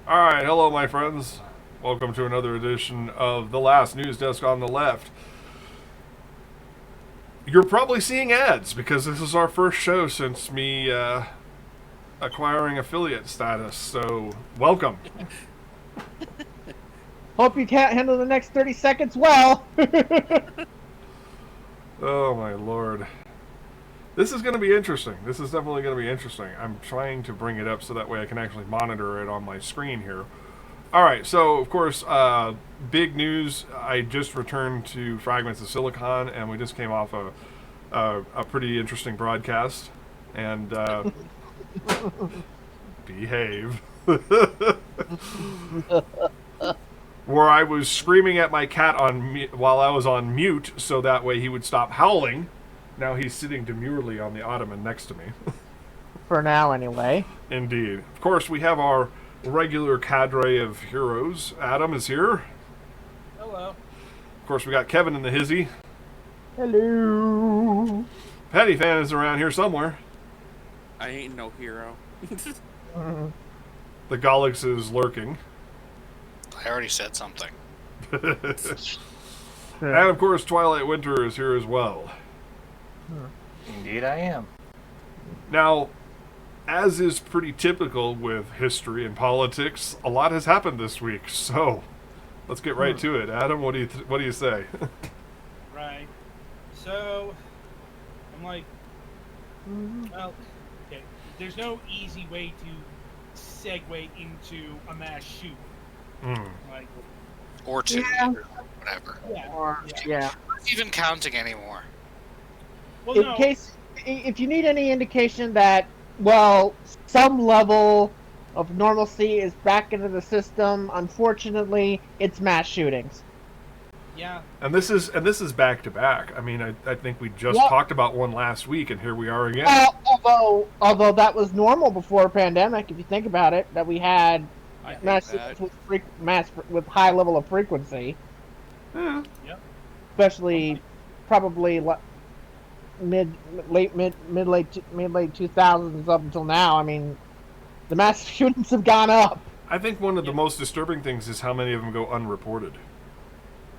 All right, hello, my friends. Welcome to another edition of the last Newsdesk on the left. You're probably seeing ads because this is our first show since me acquiring affiliate status. So, welcome. Hope you can't handle the next 30 seconds well. Oh my lord, this is going to be interesting. This is definitely going to be interesting. I'm trying to bring it up so that way I can actually monitor it on my screen here. All right, so of course, big news. I just returned to Fragments of Silicon, and we just came off a pretty interesting broadcast. And behave. Where I was screaming at my cat while I was on mute, so that way he would stop howling. Now he's sitting demurely on the ottoman next to me. For now, anyway. Indeed. Of course, we have our regular cadre of heroes. Adam is here. Hello. Of course, we got Kevin in the hizzy. Hello. Patty Fan is around here somewhere. I ain't no hero. The Gollix is lurking. I already said something. And of course, Twilight Winter is here as well. Indeed, I am. Now, as is pretty typical with history and politics, a lot has happened this week. So, let's get right to it. Adam, what do you say? Right. So, I'm like, well, okay. There's no easy way to segue into a mass shoot. Like, Or two, Yeah. or whatever. Yeah. Not even counting anymore. Well, In no. case, if you need any indication that, well, some level of normalcy is back into the system, unfortunately, it's mass shootings. Yeah. And this is back to back. I mean, I think we just Yep. talked about one last week, and here we are again. Although that was normal before a pandemic, if you think about it, that we had I hate mass that. shootings with high level of frequency, Yeah. especially probably mid late 2000s up until now. I mean, the mass shootings have gone up. I think one of the most disturbing things is how many of them go unreported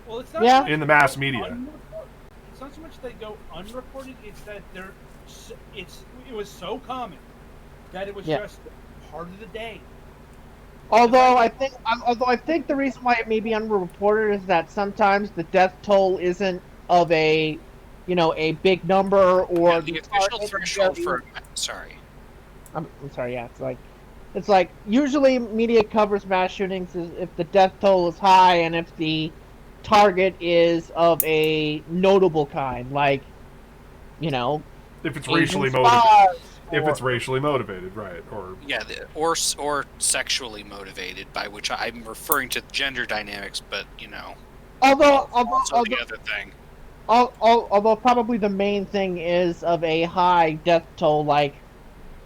Well, it's not Yeah. so much in the mass that media. It's not so much they go unreported. It's that it was so common that it was Yeah. just part of the day. Although I think the reason why it may be underreported is that sometimes the death toll isn't of a big number or Yeah, the official target threshold is very- for... Sorry. I'm sorry, yeah, it's like usually media covers mass shootings is if the death toll is high and if the target is of a notable kind, like If it's Asian racially motivated. spies If or- it's racially motivated, right? Or Yeah, or sexually motivated, by which I'm referring to gender dynamics, but, although also the other thing. although probably the main thing is of a high death toll, like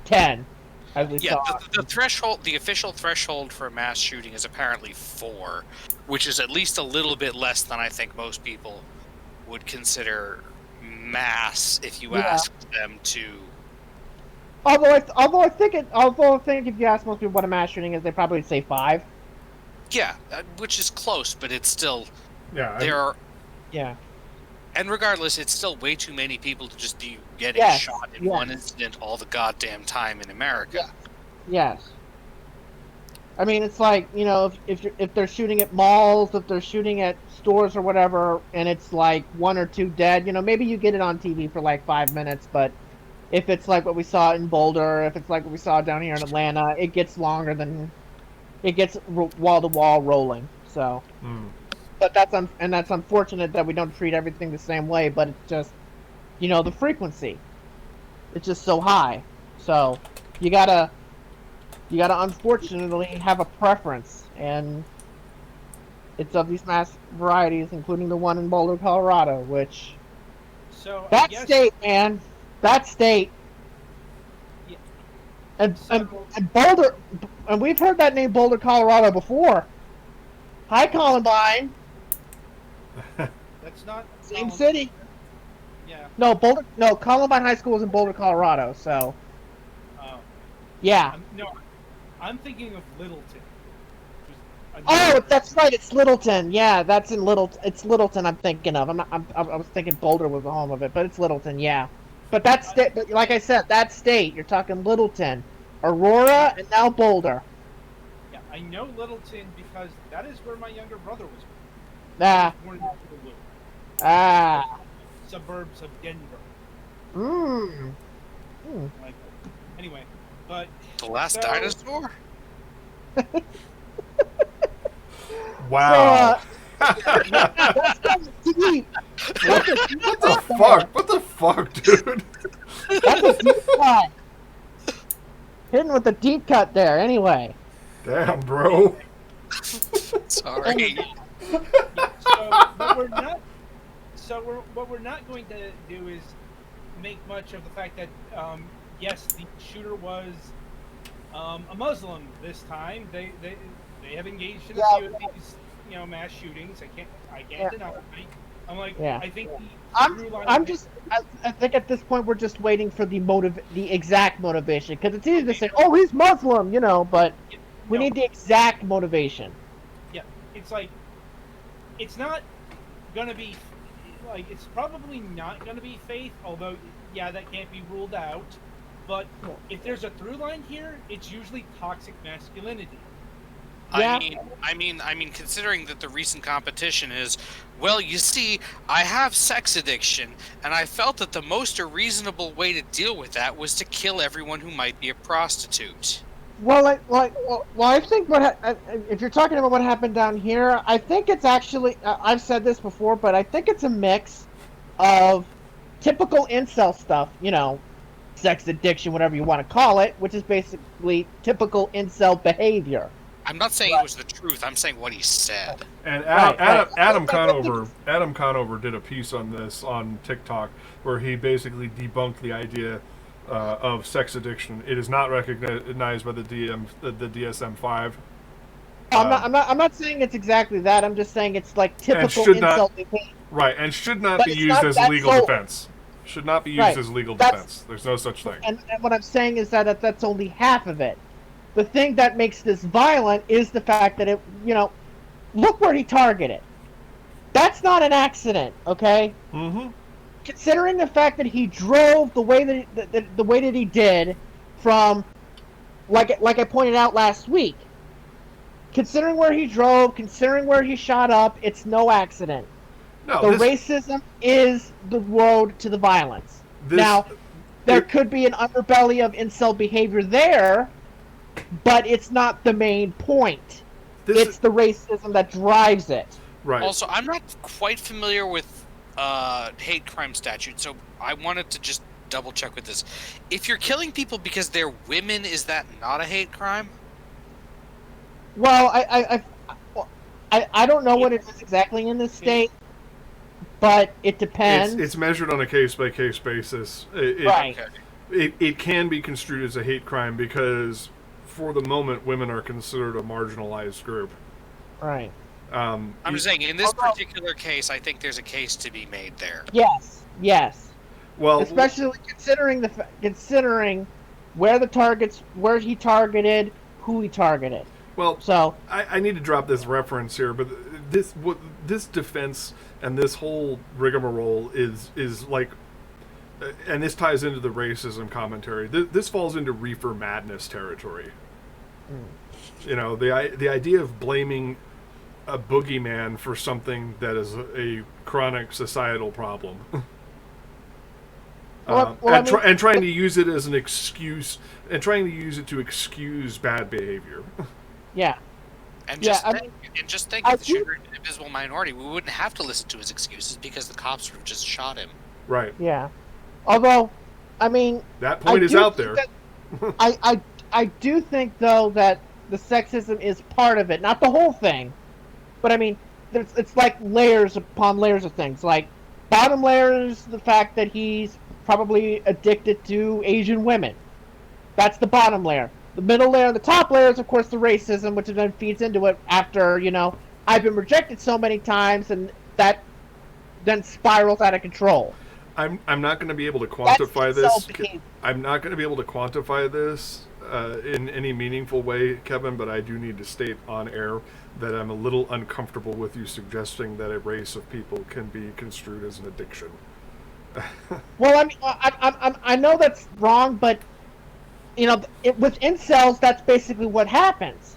10, as we Yeah, saw. the threshold, the official threshold for a mass shooting is apparently 4, which is at least a little bit less than I think most people would consider mass if you Yeah. ask them to. Although I think if you ask most people what a mass shooting is, they probably would say 5. Yeah, which is close, but it's still yeah, there are. Yeah. And regardless, it's still way too many people to just be getting Yes, shot in yes. one incident all the goddamn time in America. Yes. I mean, it's like if they're shooting at malls, if they're shooting at stores or whatever, and it's like 1 or 2 dead, maybe you get it on TV for like 5 minutes, but if it's like what we saw in Boulder, if it's like what we saw down here in Atlanta, it gets longer than it gets wall to wall rolling. So, but that's unfortunate that we don't treat everything the same way. But it's just the frequency, it's just so high. So you gotta unfortunately have a preference, and it's of these mass varieties, including the one in Boulder, Colorado, which So I that guess, state, man, that state. Yeah. And, So- and Boulder, and we've heard that name Boulder, Colorado before. Hi, Columbine, that's not same city. Yeah. No, Columbine High School is in Boulder, Colorado. So, Oh. yeah, I'm thinking of Littleton. Oh, that's right. It's Littleton. Yeah, that's in Littleton. It's Littleton. I'm thinking of. I was thinking Boulder was the home of it, but it's Littleton. Yeah, but that's state. But like I said, that state. You're talking Littleton, Aurora, and now Boulder. Yeah, I know Littleton because that is where my younger brother was born. He Ah, was born in Honolulu, ah. suburbs of Denver. Mmm. Like, anyway, but The last So- dinosaur? Wow. That's kind of deep. That's a deep What the cut fuck? What the fuck, dude? there. That's a deep cut. Hitting with the deep cut there. Anyway. Damn, bro. Sorry. What we're not going to do is make much of the fact that yes, the shooter was a Muslim this time. They have engaged in a few of these mass shootings. I can't deny it. I'm like, Yeah. I think I think at this point we're just waiting for the exact motivation, because it's easy to say, oh, he's Muslim, but we need the exact motivation. Yeah, it's like, it's not gonna be, like, it's probably not gonna be faith, although, yeah, that can't be ruled out. But if there's a through line here, it's usually toxic masculinity. Yeah. I mean, considering that the recent competition is, well, you see, I have sex addiction, and I felt that the most reasonable way to deal with that was to kill everyone who might be a prostitute. Well, I think if you're talking about what happened down here, I think it's actually, I've said this before, but I think it's a mix of typical incel stuff, sex addiction, whatever you want to call it, which is basically typical incel behavior. I'm not saying it was the truth. I'm saying what he said. And Right. Adam Conover did a piece on this on TikTok where he basically debunked the idea of sex addiction. It is not recognized by the DSM-5. I'm not saying it's exactly that. I'm just saying it's like typical should not- incel behavior. Right, and should not But be it's used not as that legal sole. defense. Should not be used Right. as legal That's- defense. There's no such thing. And what I'm saying is that that's only half of it. The thing that makes this violent is the fact that look where he targeted. That's not an accident, okay? Mm-hmm. Considering the fact that he drove the way that he did from, like I pointed out last week, considering where he drove, considering where he shot up, it's no accident. No, The racism is the road to the violence. Now, there could be an underbelly of incel behavior there, but it's not the main point. It's the racism that drives it. right. Also, I'm not quite familiar with hate crime statute, so I wanted to just double check with this. If you're killing people because they're women, is that not a hate crime? Well, I don't know what it is exactly in this state, but it depends. It's measured on a case-by-case basis. Right. Okay. It can be construed as a hate crime because, for the moment, women are considered a marginalized group. Right. I'm just saying, in this particular case, I think there's a case to be made there. Yes. Well, Especially considering where he targeted, who he targeted. well, So I need to drop this reference here, but this defense and this whole rigmarole is like, and this ties into the racism commentary. This falls into reefer madness territory. The idea of blaming a boogeyman for something that is a chronic societal problem. And trying to use it as an excuse, and trying to use it to excuse bad behavior. yeah. And Yeah, just think, I if the do- shooter had been a visible minority, we wouldn't have to listen to his excuses because the cops would have just shot him. Right. Yeah. Although, I mean, That point is do out think there. that- I do think though that the sexism is part of it, not the whole thing, but I mean, it's like layers upon layers of things. Like, bottom layer is the fact that he's probably addicted to Asian women. That's the bottom layer. The middle layer and the top layer is, of course, the racism, which then feeds into it after, I've been rejected so many times, and that then spirals out of control. I'm not going to be able to That's quantify the this. self-behavior. I'm not going to be able to quantify this in any meaningful way, Kevin, but I do need to state on air that I'm a little uncomfortable with you suggesting that a race of people can be construed as an addiction. Well, I mean, I know that's wrong, but with incels, that's basically what happens.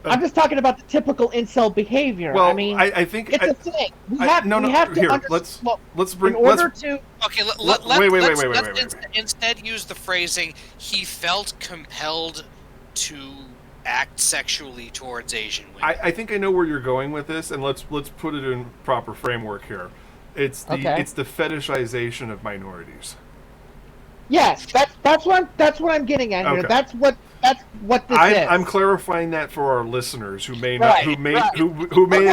I'm just talking about the typical incel behavior. Well, I mean, I think it's a thing. We have to here, understand. let's bring. In order to. Okay, Wait. Instead use the phrasing, he felt compelled to act sexually towards Asian women. I think I know where you're going with this, and let's put it in proper framework here. It's the fetishization of minorities. Yes, that's what I'm getting at here. Okay. That's what this is. I'm clarifying that for our listeners who may Right, who may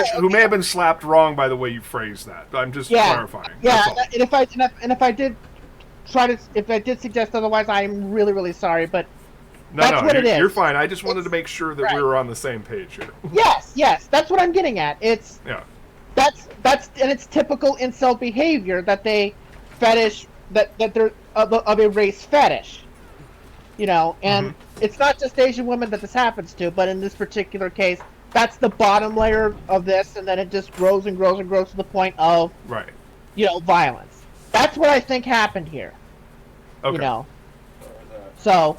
have been slapped wrong by the way you phrased that. I'm just clarifying. Yeah, That's all. and if I did suggest otherwise, I'm really, really sorry, but that's what it is. You're fine. I just wanted to make sure that we were on the same page here. Yes, that's what I'm getting at. That's and it's typical incel behavior that they fetish that they're of a race fetish. And it's not just Asian women that this happens to, but in this particular case, that's the bottom layer of this, and then it just grows and grows and grows to the point of violence. That's what I think happened here. Okay. So,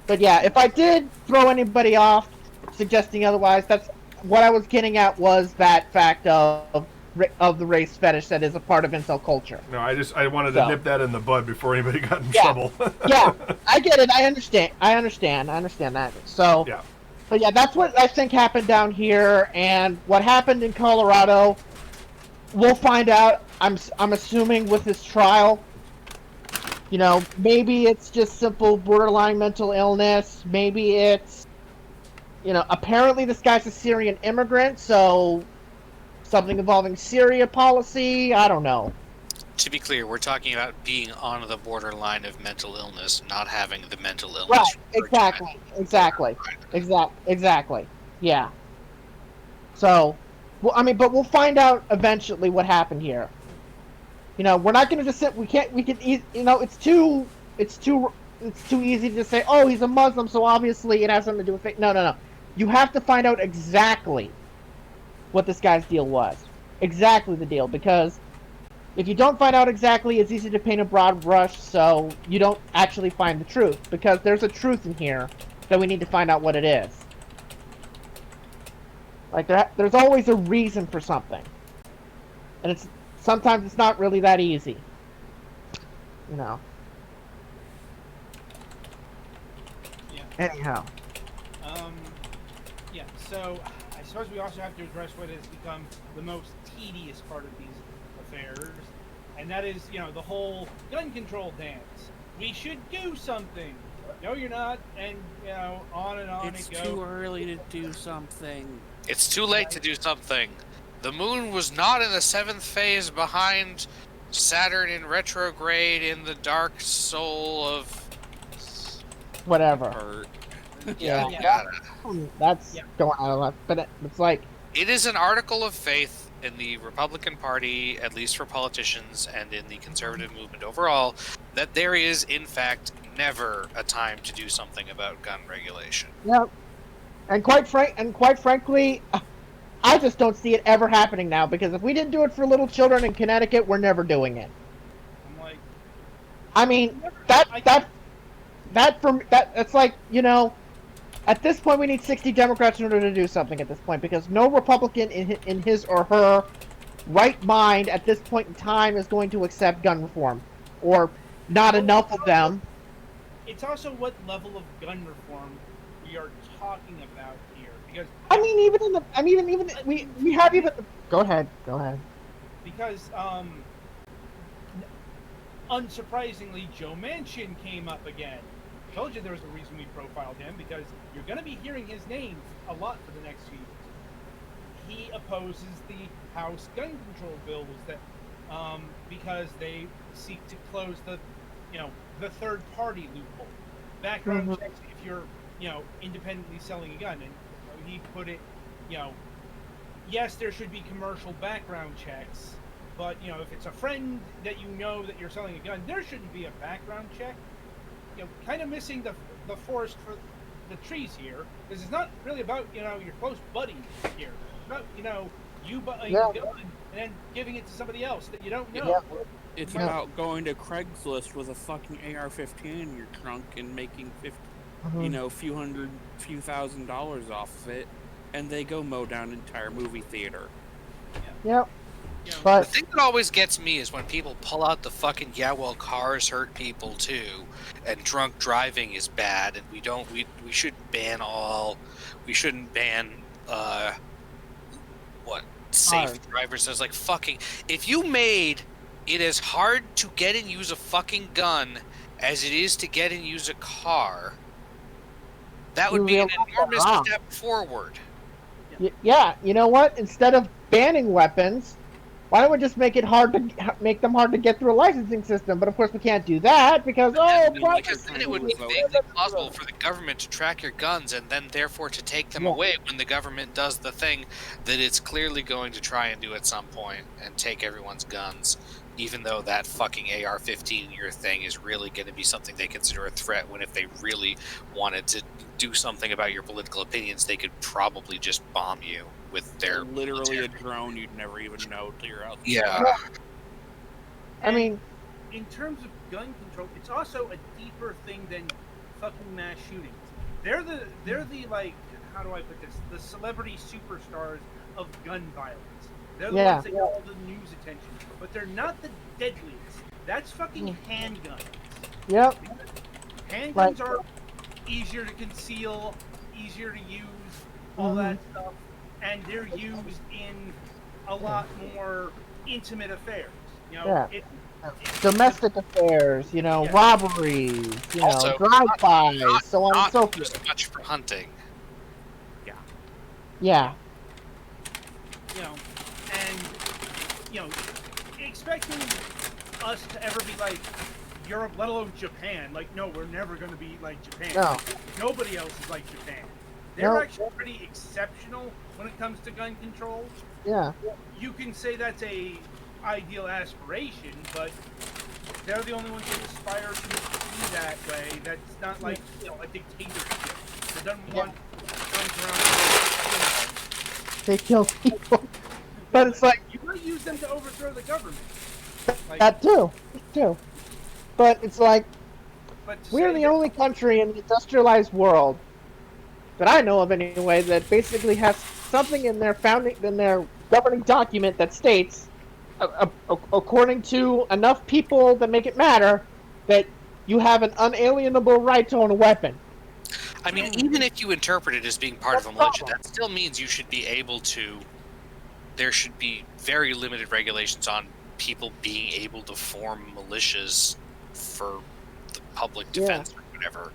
but yeah, if I did throw anybody off suggesting otherwise, that's what I was getting at, was that fact of the race fetish that is a part of incel culture. No, I wanted to nip that in the bud before anybody got in trouble. Yeah, I get it. I understand that. So, but yeah, that's what I think happened down here, and what happened in Colorado, we'll find out. I'm assuming with this trial, maybe it's just simple borderline mental illness. Maybe it's, apparently this guy's a Syrian immigrant, so something involving Syria policy. I don't know. To be clear, we're talking about being on the borderline of mental illness, not having the mental illness. Right. Exactly. Yeah. So, but we'll find out eventually what happened here. We're not going to just sit. It's too easy to just say, oh, he's a Muslim, so obviously it has something to do with faith. No. You have to find out exactly what this guy's deal was. Exactly the deal, because if you don't find out exactly, it's easy to paint a broad brush, so you don't actually find the truth, because there's a truth in here that we need to find out what it is. Like, there's always a reason for something. And sometimes it's not really that easy. Yeah. Anyhow. Yeah, so I suppose we also have to address what has become the most tedious part of these affairs, and that is, the whole gun control dance. We should do something. No, you're not, and on and on It's it goes. too early to do something. It's too late to do something. The moon was not in the 7th phase behind Saturn in retrograde in the dark soul of Whatever. Earth. Yeah. That's going on a lot, but it's like... It is an article of faith in the Republican Party, at least for politicians, and in the conservative movement overall, that there is, in fact, never a time to do something about gun regulation. Yeah. And quite frankly, I just don't see it ever happening now, because if we didn't do it for little children in Connecticut, we're never doing it. I'm like, I mean, it's like, at this point we need 60 Democrats in order to do something at this point, because no Republican in his or her right mind at this point in time is going to accept gun reform, or not enough of them. It's also what level of gun reform we are talking about here, because we have even. Go ahead. Because unsurprisingly, Joe Manchin came up again. Told you there was a reason we profiled him, because you're going to be hearing his name a lot for the next few years. He opposes the House gun control bills that, because they seek to close the third party loophole. Background checks if you're, independently selling a gun. And he put it, yes, there should be commercial background checks, but, if it's a friend that that you're selling a gun, there shouldn't be a background check. Kind of missing the forest for the trees here. This is not really about your close buddies here. It's about you buying a gun and then giving it to somebody else that you don't know. Yeah. It's Yeah. about going to Craigslist with a fucking AR-15 in your trunk and making few $1,000s off of it, and they go mow down an entire movie theater. Yep. You know, The But thing that always gets me is when people pull out the fucking cars hurt people too, and drunk driving is bad, and we should ban we shouldn't ban safe drivers. It's like fucking, if you made it as hard to get and use a fucking gun as it is to get and use a car, that would be an enormous step forward. yeah, you know what? Instead of banning weapons, why don't we just make them hard to get through a licensing system? But of course, we can't do that because Because then it would be vaguely possible for the government to track your guns and then therefore to take them away when the government does the thing that it's clearly going to try and do at some point and take everyone's guns. Even though that fucking AR-15 year thing is really going to be something they consider a threat, when if they really wanted to do something about your political opinions, they could probably just bomb you with their literally military. a drone you'd never even know till you're out. Yeah. I mean, in terms of gun control, it's also a deeper thing than fucking mass shootings. They're the like, how do I put this? The celebrity superstars of gun violence. They're the ones that get all the news attention, but they're not the deadliest. That's fucking handguns. Yep. Handguns are easier to conceal, easier to use, all that stuff, and they're used in a lot more intimate affairs. Domestic affairs, robberies, Also, drive-bys, so on and Not so used forth. much for hunting. Yeah. And expecting us to ever be like Europe, let alone Japan, like, no, we're never going to be like Japan. No. Nobody else is like Japan. They're actually pretty exceptional when it comes to gun control. Yeah. You can say that's a ideal aspiration, but they're the only ones who aspire to be that way. That's not like a dictatorship. They don't want guns around. They kill people. But it's like You might use them to overthrow the government. that too. But it's like But to we're say the that- only country in the industrialized world that I know of anyway that basically has something in their governing document that states, according to enough people that make it matter, that you have an unalienable right to own a weapon. I mean, even if you interpret it as being part of a militia, that still means you should be able to. There should be very limited regulations on people being able to form militias for the public defense or whatever.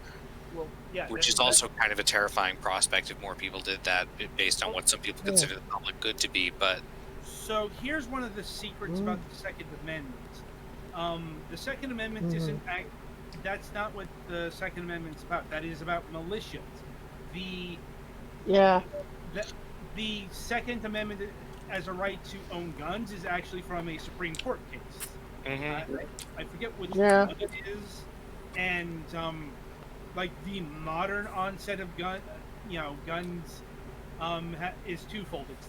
Well, yeah, Which is also kind of a terrifying prospect if more people did that, based on what some people consider the public good to be. But So here's one of the secrets about the Second Amendment. The Second Amendment isn't. That's not what the Second Amendment's about. That is about militias. The Second Amendment as a right to own guns is actually from a Supreme Court case. I forget which one it is, and like the modern onset of guns is twofold. It's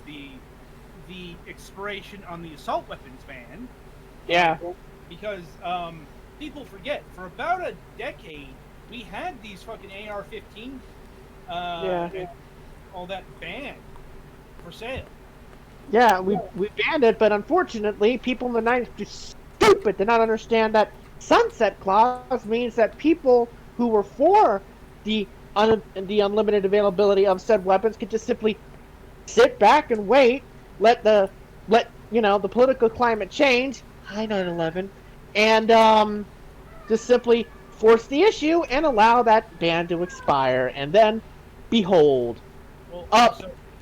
the expiration on the assault weapons ban. Yeah. Because people forget, for about a decade we had these fucking AR-15 and all that banned for sale. Yeah, we banned it, but unfortunately, people in the 90s are stupid, did not understand that sunset clause means that people who were for the unlimited availability of said weapons could just simply sit back and wait, let the political climate change, hi 9/11, and just simply force the issue and allow that ban to expire, and then behold, Well,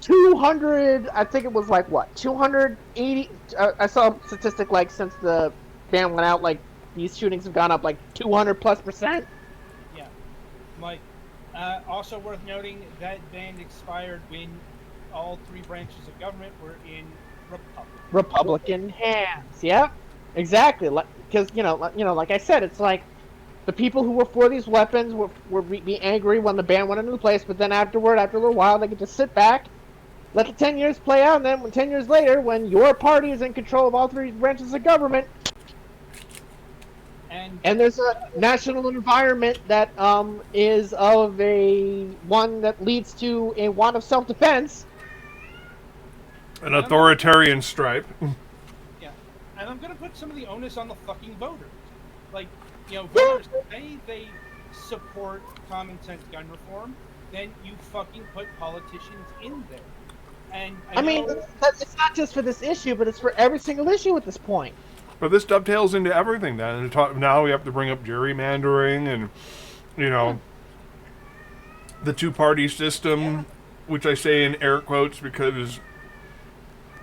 200, I think it was like what, 280, I saw a statistic like since the ban went out, like these shootings have gone up like 200+%. Yeah. Like, also worth noting, that ban expired when all three branches of government were in Republican hands. Yep, exactly. Because like I said, it's like the people who were for these weapons were be angry when the ban went into place, but then afterward, after a little while, they could just sit back, let the 10 years play out, and then 10 years later, when your party is in control of all three branches of government, and there's a national environment that is of a one that leads to a want of self-defense. An authoritarian stripe. Yeah, and I'm gonna put some of the onus on the fucking voters. Like, voters say they support common sense gun reform, then you fucking put politicians in there. And I mean, it's not just for this issue, but it's for every single issue at this point. But this dovetails into everything then. Now we have to bring up gerrymandering and, the two-party system, which I say in air quotes because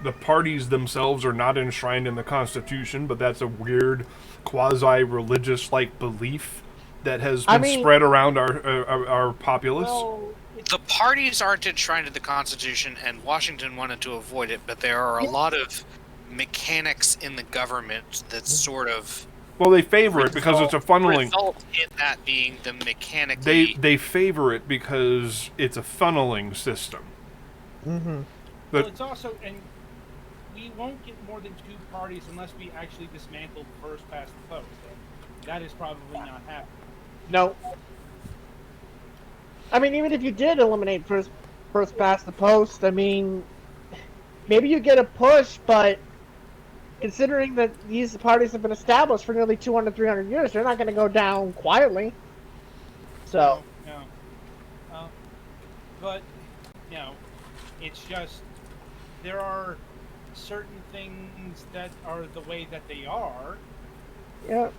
the parties themselves are not enshrined in the Constitution, but that's a weird quasi-religious-like belief that has been spread around our populace. Well, The parties aren't enshrined in the Constitution, and Washington wanted to avoid it, but there are a lot of mechanics in the government that sort of... Well, they favor it because it's a funneling... Result in that being the mechanic... They favor it because it's a funneling system. Mm-hmm. Well, it's also... And we won't get more than two parties unless we actually dismantle first past the post. That is probably not happening. No. I mean, even if you did eliminate first past the post, I mean, maybe you get a push, but considering that these parties have been established for nearly 200, 300 years, they're not going to go down quietly. So. No. But, it's just, there are certain things that are the way that they are. Yeah.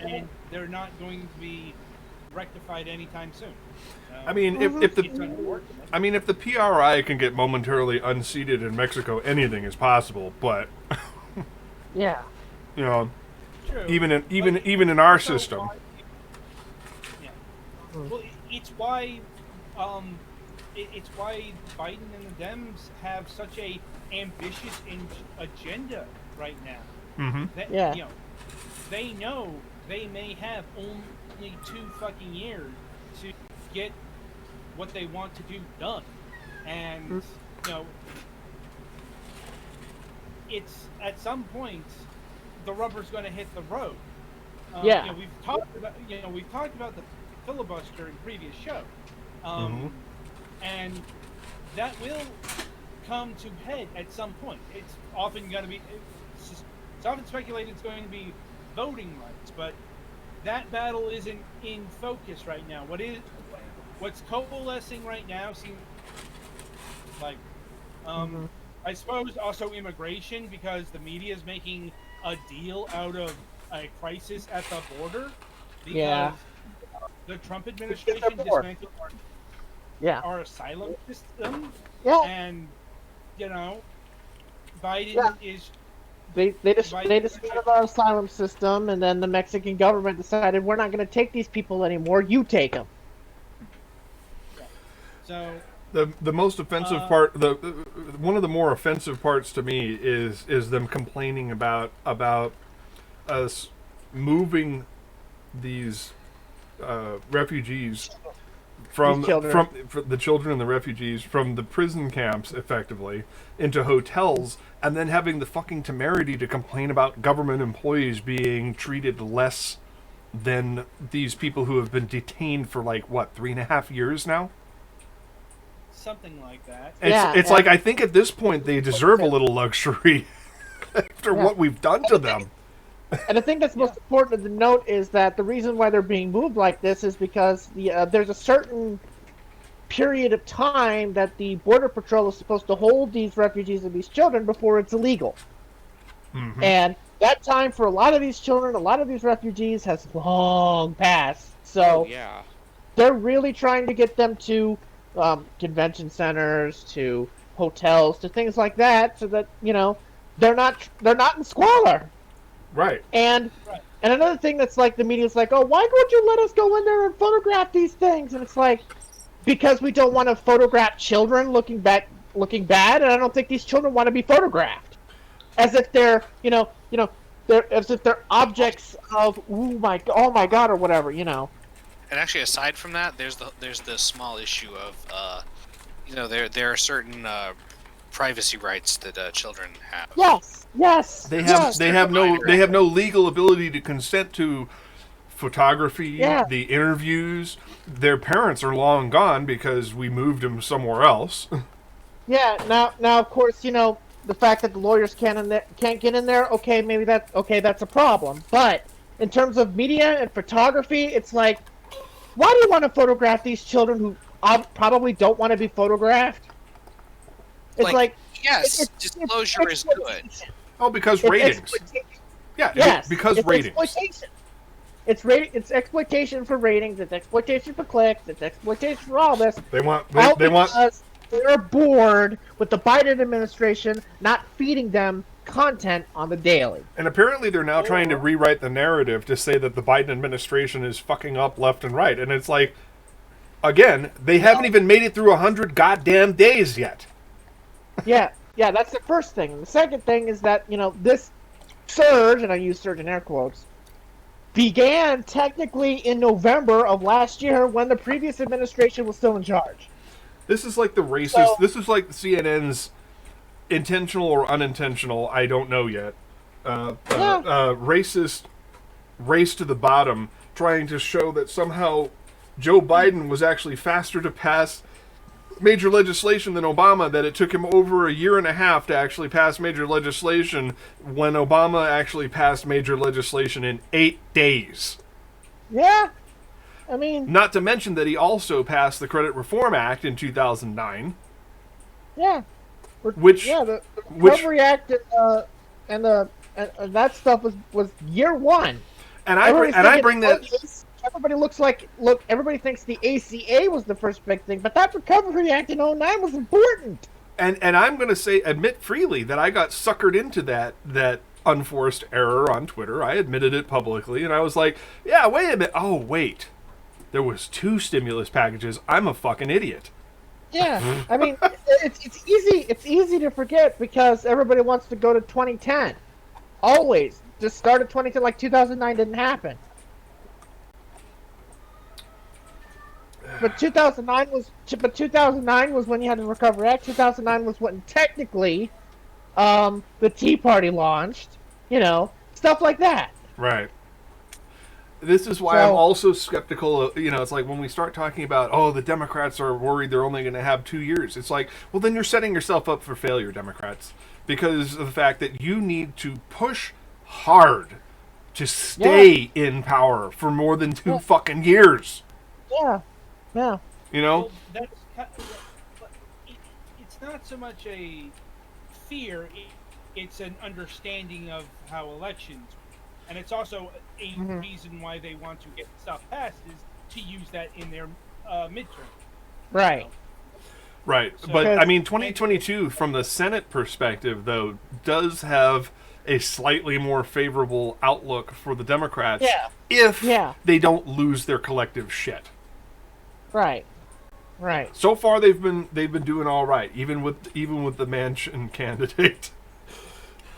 And they're not going to be rectified anytime soon. I mean, if the PRI can get momentarily unseated in Mexico, anything is possible. But yeah, True. even in our system. Yeah. Well, it's why it's why Biden and the Dems have such a ambitious agenda right now. Mm-hmm. They know they may have only 2 fucking years to get what they want to do done, and it's at some point the rubber's going to hit the road. We've talked about the filibuster in previous show, and that will come to head at some point. It's often going to be. It's often speculated it's going to be voting rights, but that battle isn't in focus right now. What's coalescing right now seems like, I suppose also immigration, because the media is making a deal out of a crisis at the border. Because the Trump administration dismantled our asylum system. Yeah. And, Biden is... They dismantled our asylum system, and then the Mexican government decided we're not going to take these people anymore. You take them. So the most offensive part, one of the more offensive parts to me is them complaining about us moving these refugees from the children and the refugees from the prison camps effectively into hotels, and then having the fucking temerity to complain about government employees being treated less than these people who have been detained for 3.5 years now. Something like that. It's like, I think at this point they deserve a little luxury after what we've done to them. And the thing that's most important to note is that the reason why they're being moved like this is because there's a certain period of time that the Border Patrol is supposed to hold these refugees and these children before it's illegal. Mm-hmm. And that time for a lot of these children, a lot of these refugees has long passed. So they're really trying to get them to convention centers, to hotels, to things like that, so that they're not in squalor. Right. And another thing that's the media's oh, why would you let us go in there and photograph these things? And it's because we don't want to photograph children looking bad, and I don't think these children want to be photographed. As if they're, as if they're objects of oh my god or whatever, you know. And actually, aside from that, there's the small issue of there are certain privacy rights that children have. Yes. They have yes. they have no legal ability to consent to photography, Yeah. the interviews. Their parents are long gone because we moved them somewhere else. Yeah. Now of course, you know, the fact that the lawyers can't get in there. Okay, maybe that's a problem. But in terms of media and photography, it's like, why do you want to photograph these children who probably don't want to be photographed? It's like yes, disclosure is good. Oh, because ratings. Yeah, Yes, because it's ratings. Exploitation. It's exploitation for ratings. It's exploitation for clicks. It's exploitation for all this. They want All they want because they're bored with the Biden administration not feeding them content on the daily. And apparently they're now trying to rewrite the narrative to say that the Biden administration is fucking up left and right. And it's like, again, they haven't even made it through 100 goddamn days yet. Yeah, that's the first thing. And the second thing is that, you know, this surge, and I use surge in air quotes, began technically in November of last year when the previous administration was still in charge. This is like the racist. This is like CNN's intentional or unintentional, I don't know yet. Racist race to the bottom, trying to show that somehow Joe Biden was actually faster to pass major legislation than Obama, that it took him over a year and a half to actually pass major legislation when Obama actually passed major legislation in 8 days. Yeah. I mean... Not to mention that he also passed the Credit Reform Act in 2009. Yeah. The Recovery Act and that stuff was year one. And I bring that... Everybody thinks the ACA was the first big thing, but that Recovery Act in 2009 was important. And I'm going to admit freely that I got suckered into that unforced error on Twitter. I admitted it publicly, and I was like, yeah, wait a minute. Oh, wait. There was 2 stimulus packages. I'm a fucking idiot. Yeah, I mean, it's easy to forget because everybody wants to go to 2010. Always. Just start at 2010, like 2009 didn't happen. But 2009 was when you had the Recovery Act. 2009 was when technically the Tea Party launched. You know, stuff like that. Right. This is why I'm also skeptical of, you know, it's like when we start talking about, oh, the Democrats are worried they're only going to have 2 years. It's like, well, then you're setting yourself up for failure, Democrats, because of the fact that you need to push hard to stay in power for more than 2 fucking years. Yeah. Yeah. You know? Well, it's not so much a fear, it's an understanding of how elections work. And it's also a reason why they want to get stuff passed is to use that in their midterm. Right. Right. So, but, I mean, 2022, from the Senate perspective, though, does have a slightly more favorable outlook for the Democrats if they don't lose their collective shit. Right. So far, they've been doing all right, even with the Manchin candidate.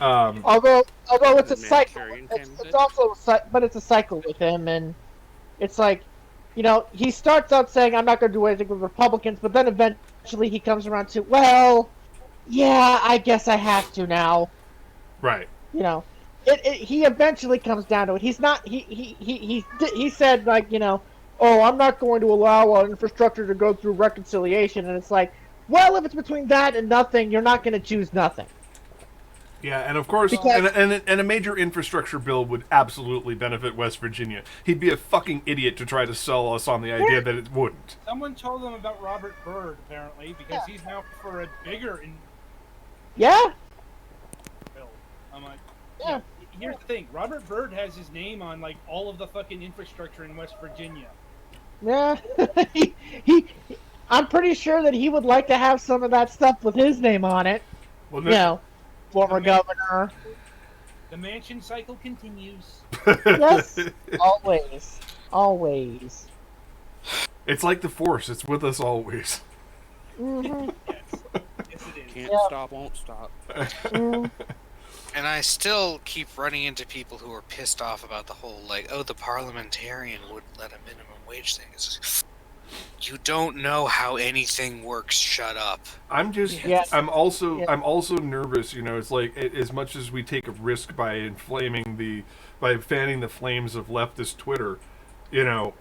Although it's a cycle, it's also it's a cycle with him, and it's like, you know, he starts out saying I'm not going to do anything with Republicans, but then eventually he comes around to, well, yeah, I guess I have to now. Right. You know, he eventually comes down to it. He's not. He said, like, you know, oh, I'm not going to allow our infrastructure to go through reconciliation, and it's like, well, if it's between that and nothing, you're not going to choose nothing. Yeah, and of course, and a major infrastructure bill would absolutely benefit West Virginia. He'd be a fucking idiot to try to sell us on the idea that it wouldn't. Someone told them about Robert Byrd, apparently, because he's now for a bigger bill. I'm like, yeah. Here's the thing: Robert Byrd has his name on like all of the fucking infrastructure in West Virginia. Yeah, I'm pretty sure that he would like to have some of that stuff with his name on it. Well, you know. Former governor. The Manchin cycle continues. Yes, always. It's like the Force; it's with us always. Mm-hmm. Yes, it is. Can't stop, won't stop. And I still keep running into people who are pissed off about the whole, like, oh, the parliamentarian wouldn't let a minimum wage thing. You don't know how anything works. Shut up. Yeah. I'm Yeah. also nervous. It's like as much as we take a risk by fanning the flames of leftist Twitter, you know,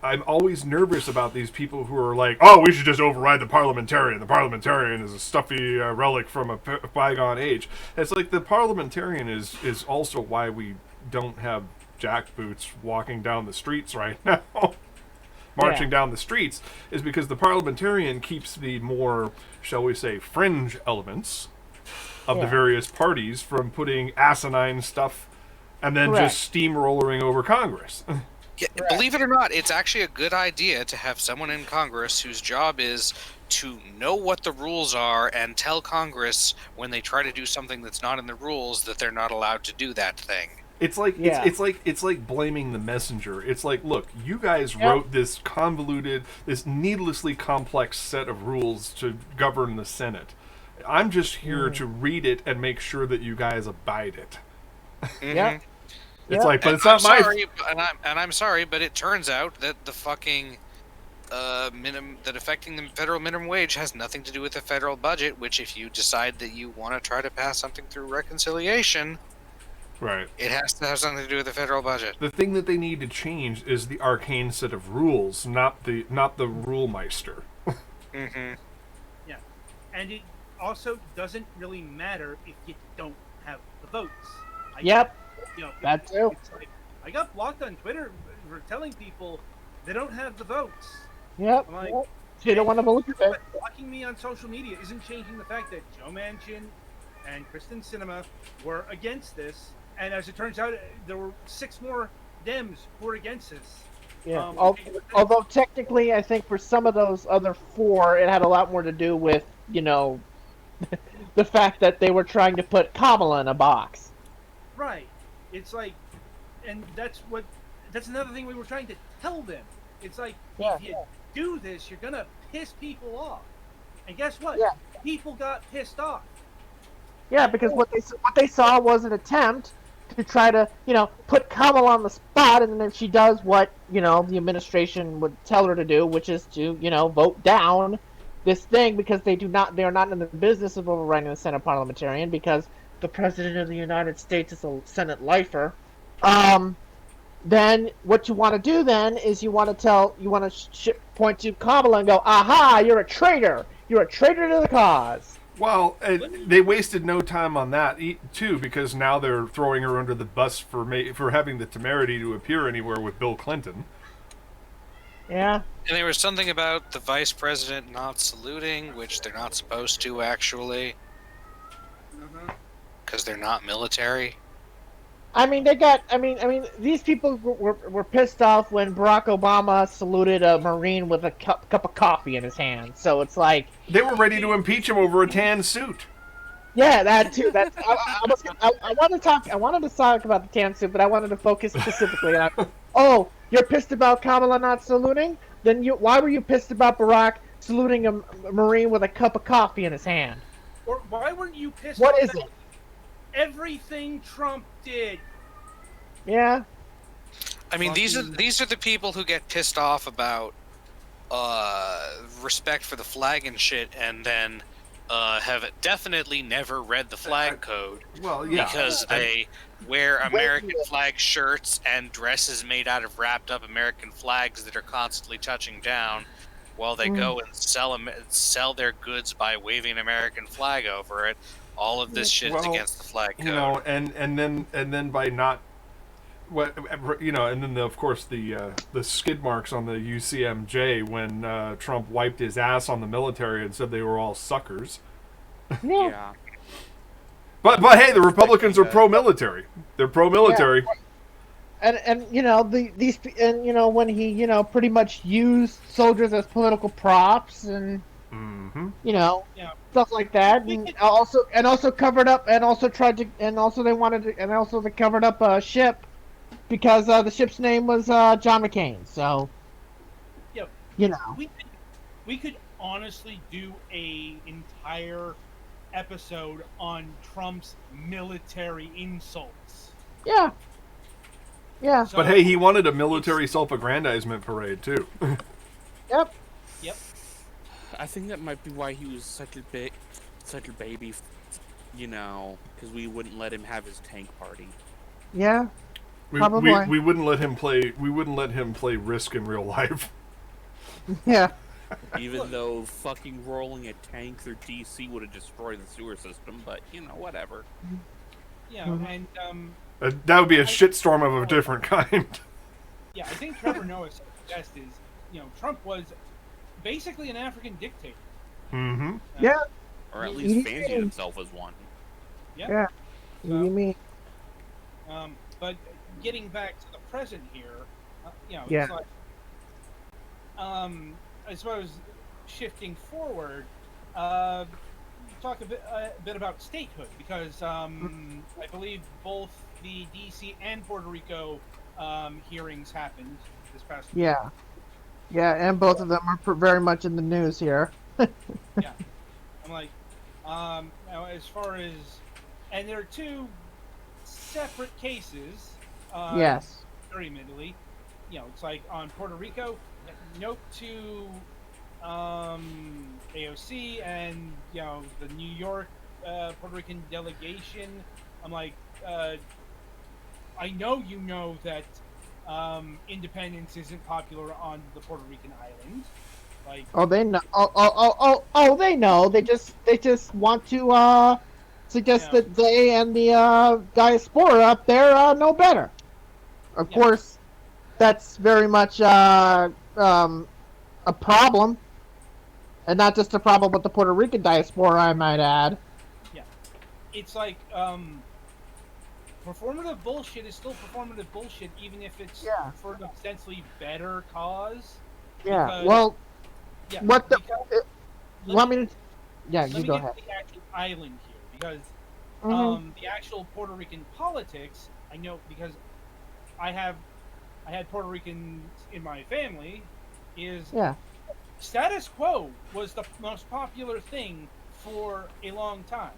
I'm always nervous about these people who are like, oh, we should just override the parliamentarian. The parliamentarian is a stuffy relic from a bygone age. It's like the parliamentarian is also why we don't have jackboots walking down the streets right now. Marching down the streets is because the parliamentarian keeps the more, shall we say, fringe elements of the various parties from putting asinine stuff and then just steamrolling over Congress. Yeah, believe it or not, it's actually a good idea to have someone in Congress whose job is to know what the rules are and tell Congress when they try to do something that's not in the rules that they're not allowed to do that thing. It's like it's like blaming the messenger. It's like, look, you guys wrote this convoluted, this needlessly complex set of rules to govern the Senate. I'm just here to read it and make sure that you guys abide it. Yeah. It's like, but And it's not my. I'm sorry, but it turns out that the fucking that affecting the federal minimum wage has nothing to do with the federal budget. Which, if you decide that you want to try to pass something through reconciliation, Right. it has to have something to do with the federal budget. The thing that they need to change is the arcane set of rules, not the rule meister. Mm-hmm. Yeah, and it also doesn't really matter if you don't have the votes. That too. It's like, I got blocked on Twitter for telling people they don't have the votes. Yep. I'm like, You don't want to believe it. but blocking me on social media isn't changing the fact that Joe Manchin and Kristen Sinema were against this, and as it turns out, there were 6 more Dems who were against this. Yeah. Although technically, I think for some of those other 4, it had a lot more to do with the fact that they were trying to put Kamala in a box. Right. It's like, and that's another thing we were trying to tell them. It's like, if you do this, you're gonna piss people off. And guess what? Yeah. People got pissed off. Yeah, because what they saw was an attempt to try to, put Kamala on the spot, and then if she does what, the administration would tell her to do, which is to, vote down this thing because they are not in the business of overriding the Senate parliamentarian because the President of the United States is a Senate lifer. Then what you want to do then is you want to point to Kamala and go, aha, you're a traitor. You're a traitor to the cause. Well, they wasted no time on that too, because now they're throwing her under the bus for having the temerity to appear anywhere with Bill Clinton. Yeah. And there was something about the vice president not saluting, which they're not supposed to actually, because they're not military. I mean, these people were pissed off when Barack Obama saluted a Marine with a cup of coffee in his hand. So it's like they were ready to impeach him over a tan suit. Yeah, that too. I wanted to talk about the tan suit, but I wanted to focus specifically on. Oh, you're pissed about Kamala not saluting? Then why were you pissed about Barack saluting a Marine with a cup of coffee in his hand? Or why weren't you pissed? What is it? Everything Trump did. Yeah. I mean, these are the people who get pissed off about respect for the flag and shit, and then have definitely never read the flag code. Well, yeah, because they wear American flag shirts and dresses made out of wrapped up American flags that are constantly touching down, while they go and sell their goods by waving an American flag over it. All of this shit is against the flag code. And then by not, and then of course the skid marks on the UCMJ when Trump wiped his ass on the military and said they were all suckers. Yeah. But hey, the Republicans are pro-military. They're pro-military. Yeah. And when he pretty much used soldiers as political props and stuff like that, and also covered up and also tried to they covered up a ship because the ship's name was John McCain. So we could honestly do a entire episode on Trump's military insults. Yeah. Yeah. So, But hey, he wanted a military self-aggrandizement parade too. Yep. Yep. I think that might be why he was such a baby, because we wouldn't let him have his tank party. Yeah. we, Probably. we wouldn't let him play. We wouldn't let him play Risk in real life. Yeah. Even though fucking rolling a tank through DC would have destroyed the sewer system, but whatever. Yeah, Mhm. and That would be a shitstorm of a different kind. yeah, I think Trevor Noah's best is, Trump was basically an African dictator. Mm-hmm. Yeah. Or at He least did. fancied himself as one. Yeah. So, You mean? But getting back to the present here, Yeah. it's like, I suppose shifting forward, talk a bit about statehood, because I believe both the DC and Puerto Rico hearings happened this past week. Yeah. Yeah, and both of them are very much in the news here. Yeah. I'm like, now as far as, and there are two separate cases. Yes. Very admittedly, it's like on Puerto Rico, note to AOC and the New York Puerto Rican delegation. I'm like, I know that independence isn't popular on the Puerto Rican island. Like, Oh, they know. Oh, they know. They just want to suggest Yeah. that they and the diaspora up there know better. Of Yeah. course, that's very much a problem, and not just a problem with the Puerto Rican diaspora, I might add. it's like performative bullshit is still performative bullshit, even if it's Yeah. for an ostensibly better cause. Yeah. Because- Well, Yeah. what the? because- Want me to? Yeah, let you me go get ahead. to the actual island here, because Mhm. the actual Puerto Rican politics, I know because I had Puerto Ricans in my family, is Yeah. status quo was the most popular thing for a long time.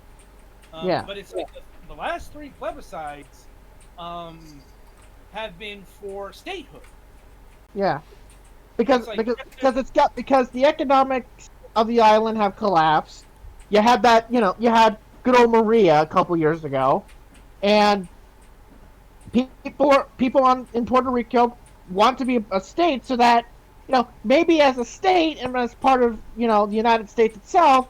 Yeah. But it's like the last three plebiscites have been for statehood. Yeah. Because It's like- because the economics of the island have collapsed. You had that, you had good old Maria a couple years ago, and people in Puerto Rico want to be a state so that, maybe as a state and as part of, the United States itself,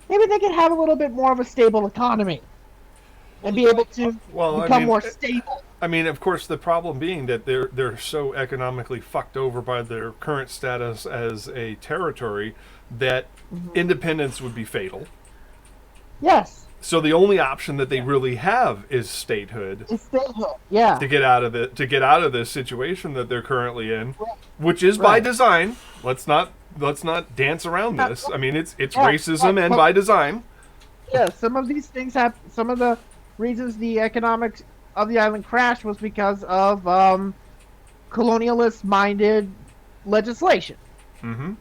maybe they could have a little bit more of a stable economy and be able to become more stable. I mean, of course, the problem being that they're so economically fucked over by their current status as a territory that independence would be fatal. Yes, So the only option that they really have is statehood it's statehood. Yeah. to get out of this situation that they're currently in, which is by Right. design. Let's not dance around this. I mean, it's Yeah, racism yeah, and but- by design. Yeah, some of these things have. Some of the reasons the economics of the island crashed was because of colonialist-minded legislation, Mm-hmm.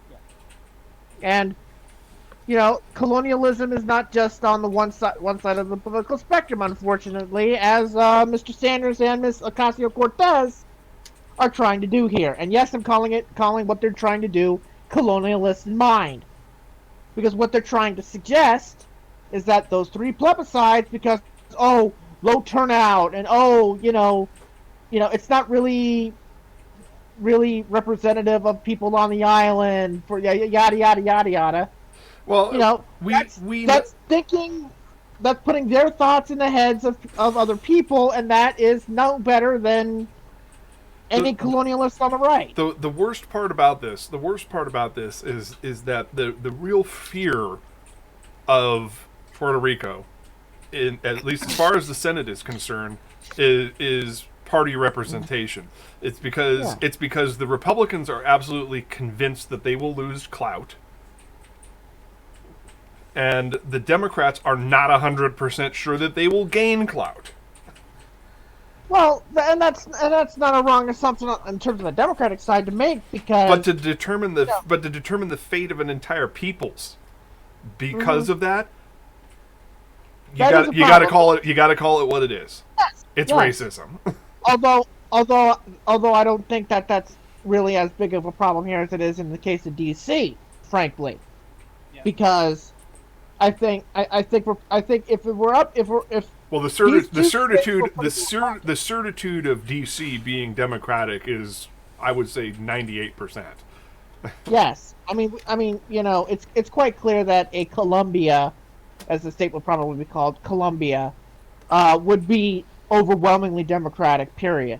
and colonialism is not just on the one side of the political spectrum. Unfortunately, as Mr. Sanders and Ms. Ocasio-Cortez are trying to do here. And yes, I'm calling what they're trying to do colonialist in mind, because what they're trying to suggest is that those three plebiscites, because low turnout and it's not really representative of people on the island for yada yada yada yada. Well, That's putting their thoughts in the heads of other people, and that is no better than any colonialist on the right. the worst part about this is that the real fear of Puerto Rico, at least as far as the Senate is concerned, is party representation. It's because the Republicans are absolutely convinced that they will lose clout, and the Democrats are not 100% sure that they will gain clout. Well, and that's not a wrong assumption in terms of the Democratic side to make, because But to determine the fate of an entire people's, because of that, you got to call it what it is. Yes. It's Yes. racism. Although I don't think that that's really as big of a problem here as it is in the case of DC, frankly, Yeah. because I think if it were up if Well, the These two certitude states were the certitude of DC being democratic is, I would say, 98%. yes, I mean, you know, it's quite clear that a Columbia, as the state would probably be called, Columbia, would be overwhelmingly democratic. Period.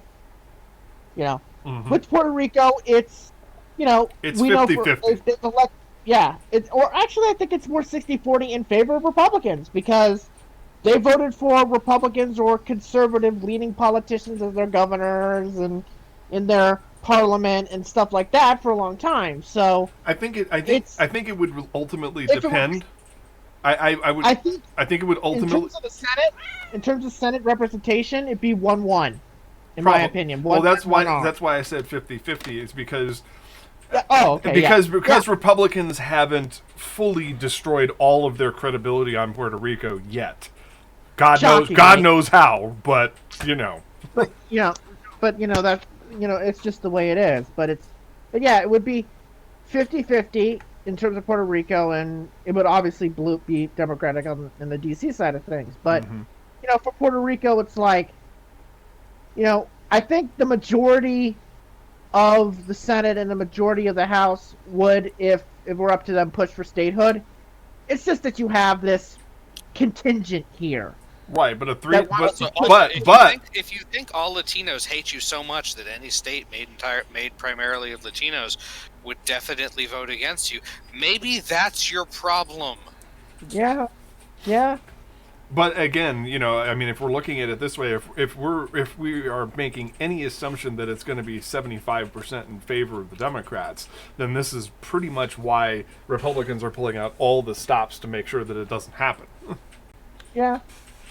You know, Mhm. with Puerto Rico, it's, you know, It's we know 50-50. if they elect, yeah, or actually I think it's more 60-40 in favor of Republicans because they voted for Republicans or conservative leaning politicians as their governors and in their parliament and stuff like that for a long time. So I think it would ultimately If it were- depend. I think think it would in ultimately. terms of the Senate, in terms of Senate representation, it'd be 1-1, in my Probably. opinion. Well, that's why 1-1. that's why I said 50-50 is because Yeah, oh, okay. because Yeah. Republicans haven't fully destroyed all of their credibility on Puerto Rico yet. God Shockingly. knows how, but you know. you know, but you know that it's just the way it is. But yeah, it would be 50-50 in terms of Puerto Rico, and it would obviously be Democratic on the DC side of things. But Mhm. you know, for Puerto Rico, it's like, you know, I think the majority of the Senate and the majority of the House would, if we're up to them, push for statehood. It's just that you have this contingent here. Right, but a three, That but wants Also, but if you think all Latinos hate you so much that any state made primarily of Latinos would definitely vote against you, maybe that's your problem. Yeah, yeah, But again, you know, I mean, if we're looking at it this way, if we are making any assumption that it's going to be 75% in favor of the Democrats, then this is pretty much why Republicans are pulling out all the stops to make sure that it doesn't happen. yeah.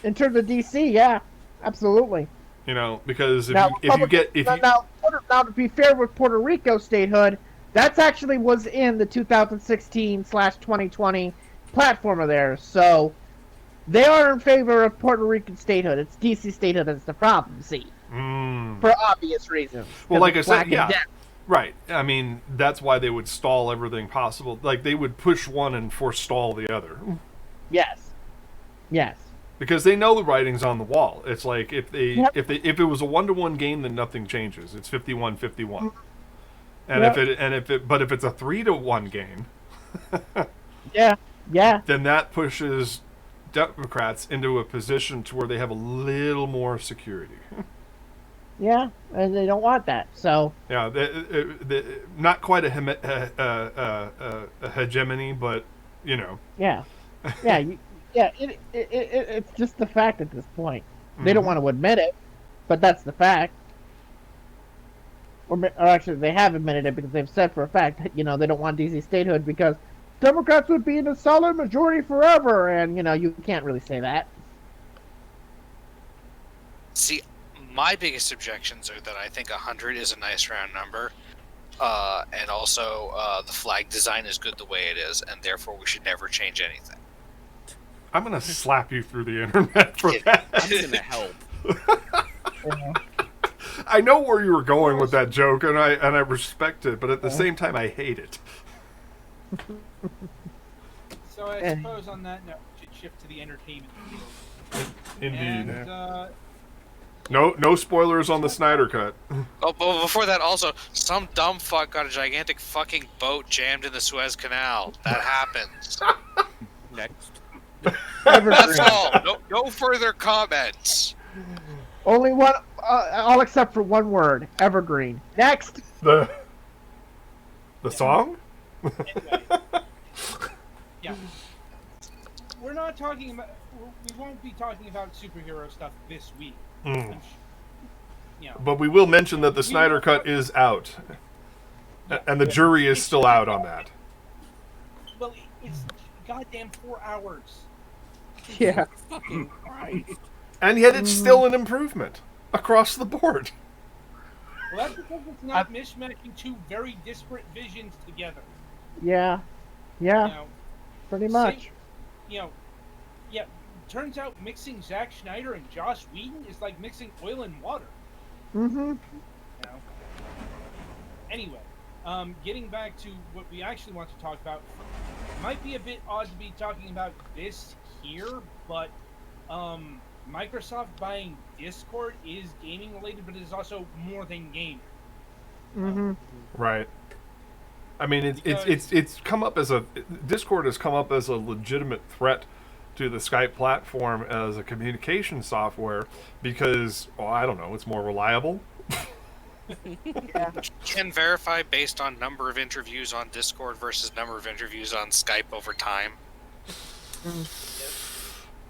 In terms of DC, yeah, absolutely. You know, because Now, to be fair with Puerto Rico statehood, that's actually was in the 2016/2020 platform of theirs. So they are in favor of Puerto Rican statehood. It's DC statehood that's the problem. See, for obvious reasons. Well, 'Cause like I it's said, black and yeah, deaf. right. I mean, that's why they would stall everything possible. Like they would push one and forestall the other. Yes, yes. Because they know the writing's on the wall. It's like if Yep. it was a 1-to-1 game, then nothing changes. It's 51-51. And Yep. but if it's a 3-to-1 game, Yeah, yeah, then that pushes Democrats into a position to where they have a little more security. yeah. And they don't want that. So Yeah, not quite a hegemony, but you know. yeah, yeah, yeah. It's just the fact at this point. They don't want to admit it, but that's the fact. Or actually, they have admitted it because they've said for a fact that, you know, they don't want DC statehood because Democrats would be in a solid majority forever, and you know you can't really say that. See, my biggest objections are that I think 100 is a nice round number, and also the flag design is good the way it is, and therefore we should never change anything. I'm gonna slap you through the internet for that. That's gonna help. I know where you were going with that joke, and I respect it, but at the same time, I hate it. So I suppose on that note, we should shift to the entertainment field. Indeed. And, No spoilers on the Snyder Cut. Oh, but before that, also, some dumb fuck got a gigantic fucking boat jammed in the Suez Canal. That happens. Next. That's all. No further comments. Only one, all except for one word: evergreen. Next. The song? anyway, yeah, we're not talking about. We won't be talking about superhero stuff this week. Mm. You know, But we will mention that the Snyder Cut is out, and the jury is still out on that. well, it's goddamn 4 hours. Yeah. Fucking Christ. And yet it's still an improvement across the board. Well, that's because it's not mishmashing two very disparate visions together. Yeah. You Yeah. know, Pretty much. you know, yeah, turns out mixing Zack Schneider and Joss Whedon is like mixing oil and water. Mm-hmm. You know. Anyway, getting back to what we actually want to talk about, might be a bit odd to be talking about this here, but Microsoft buying Discord is gaming related, but it is also more than gaming. Mm-hmm. Right. I mean, it's come up as Discord has come up as a legitimate threat to the Skype platform as a communication software because, well, I don't know, it's more reliable. Yeah. Can verify based on number of interviews on Discord versus number of interviews on Skype over time.